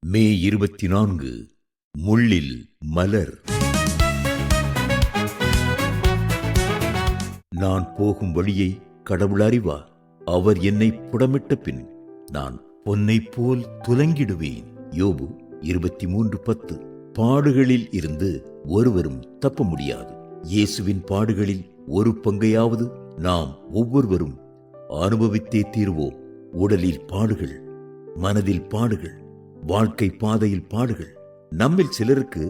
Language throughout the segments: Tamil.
மே 24 முள்ளில் மலர். நான் போகும் வழியை கடவுள் அறிவார். அவர் என்னை புடமிட்ட பின் நான் பொன்னைப் போல் துலங்கிடுவேன். யோபு 23:10. பாடுகளில் இருந்து ஒருவரும் தப்ப முடியாது. இயேசுவின் பாடுகளில் ஒரு பங்கையாவது நாம் ஒவ்வொருவரும் அனுபவித்தே தீர்வோம். உடலில் பாடுகள், மனதில் பாடுகள், வாழ்க்கை பாதையில் பாடுகள். நம்மில் சிலருக்கு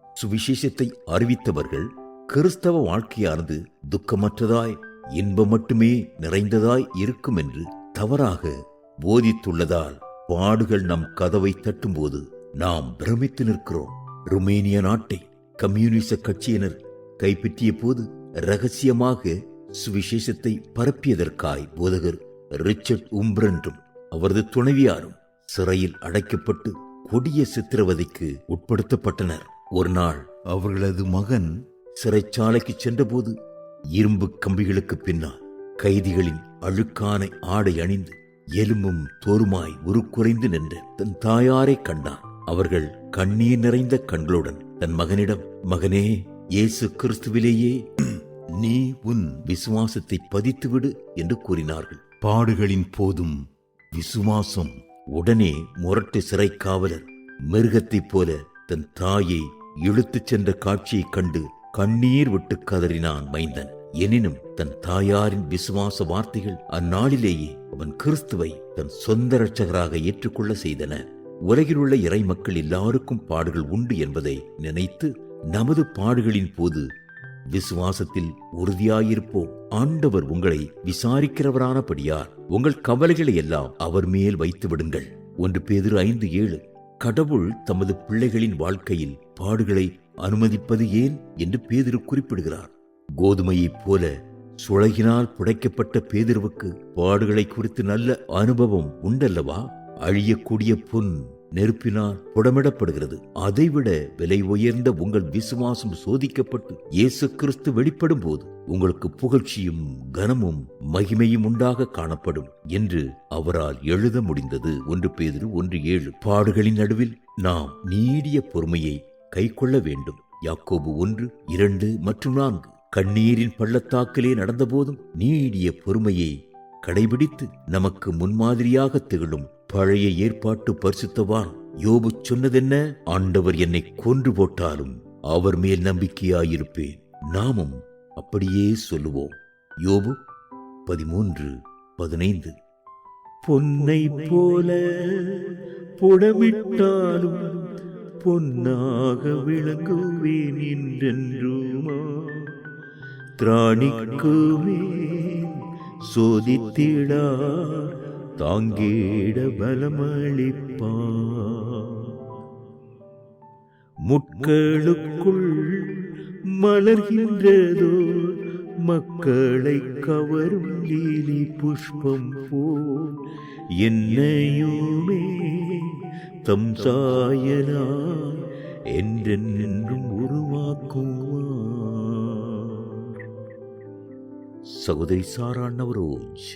சுவிசேஷத்தை அறிவித்தவர்கள் கிறிஸ்தவ வாழ்க்கையானது துக்கமற்றதாய் இன்பம் மட்டுமே நிறைந்ததாய் இருக்கும் என்று தவறாக போதித்துள்ளதால் பாடுகள் நம் கதவை தட்டும்போது நாம் பிரமித்து நிற்கிறோம். ருமேனிய நாட்டை கம்யூனிச கட்சியினர் கைப்பற்றிய போது ரகசியமாக சுவிசேஷத்தை பரப்பியதற்காய் போதகர் ரிச்சர்ட் உம்ப்ரண்டும் அவரது துணைவியாரும் சிறையில் அடைக்கப்பட்டு கொடிய சித்திரவதைக்கு உட்படுத்தப்பட்டனர். ஒரு நாள் அவர்களது மகன் சிறைச்சாலைக்கு சென்றபோது இரும்பு கம்பிகளுக்கு பின்னால் கைதிகளின் அழுக்கான ஆடை அணிந்து எலும்பும் தோறுமாய் உருக்குறைந்து நின்ற தன் தாயாரை கண்டான். அவர்கள் கண்ணீர் நிறைந்த கண்களுடன் தன் மகனிடம், மகனே, இயேசு கிறிஸ்துவிலேயே நீ உன் விசுவாசத்தை பதித்துவிடு என்று கூறினார்கள். பாடுகளின் போதும் விசுவாசம். உடனே முரட்டு சிறை காவலர் மிருகத்தைப் போல தன் தாயை இழுத்துச் சென்ற காட்சியைக் கண்டு கண்ணீர் விட்டு கதறினான் மைந்தன். எனினும் தன் தாயாரின் விசுவாச வார்த்தைகள் அந்நாளிலேயே அவன் கிறிஸ்துவை தன் சொந்த இரட்சகராக ஏற்றுக்கொள்ள செய்தன. உலகில் உள்ள இறை மக்கள் எல்லாருக்கும் பாடுகள் உண்டு என்பதை நினைத்து நமது பாடுகளின் போது விசுவாசத்தில் உறுதியாயிருப்போம். ஆண்டவர் உங்களை விசாரிக்கிறவரானபடியார் உங்கள் கவலைகளை எல்லாம் அவர் மேல் வைத்து விடுங்கள். 1 பேதுரு 5:7. கடவுள் தமது பிள்ளைகளின் வாழ்க்கையில் பாடுகளை அனுமதிப்பது ஏன் என்று பேதுரு குறிப்பிடுகிறார். கோதுமையைப் போல சுளகினால் புடைக்கப்பட்ட பேதுருவுக்கு பாடுகளை குறித்து நல்ல அனுபவம் உண்டல்லவா? அழியக்கூடிய பொன் நெருப்பினால் புடமிடப்படுகிறது. அதைவிட விலை உயர்ந்த உங்கள் விசுவாசம் சோதிக்கப்பட்டு இயேசு கிறிஸ்து வெளிப்படும் போது உங்களுக்கு புகழ்ச்சியும் கனமும் மகிமையும் உண்டாக காணப்படும் என்று அவரால் எழுத முடிந்தது. 1 பேதுரு 1:7. பாடுகளின் நடுவில் நாம் நீடிய பொறுமையை கைக்கொள்ள வேண்டும். யாக்கோபு 1:2 மற்றும் 4. கண்ணீரின் பள்ளத்தாக்கிலே நடந்த போதும் நீடிய பொறுமையை கடைபிடித்து நமக்கு முன்மாதிரியாக திகழும் பழைய ஏற்பாட்டு பரிசுத்தவான் யோபு சொன்னதென்ன? ஆண்டவர் என்னை கொன்று போட்டாலும் அவர் மேல் நம்பிக்கையாயிருப்பேன். நாமும் அப்படியே சொல்லுவோம். யோபு 13:15. பொன்னை போல புடமிட்டாலும் பொன்னாக விளங்குவேன் என்றென்றுமா. திராணிக்குமே சோதித்திடா தாங்கேட பலமளிப்பா. முட்களுக்குள் மலர்கின்றதோ மக்களை கவரும் லீலி புஷ்பம் போல் என்னையுமே தம் சாயலாய் என்றென்றும் உருவாக்குவார். சகோதரி சாரா நவரோஜ்.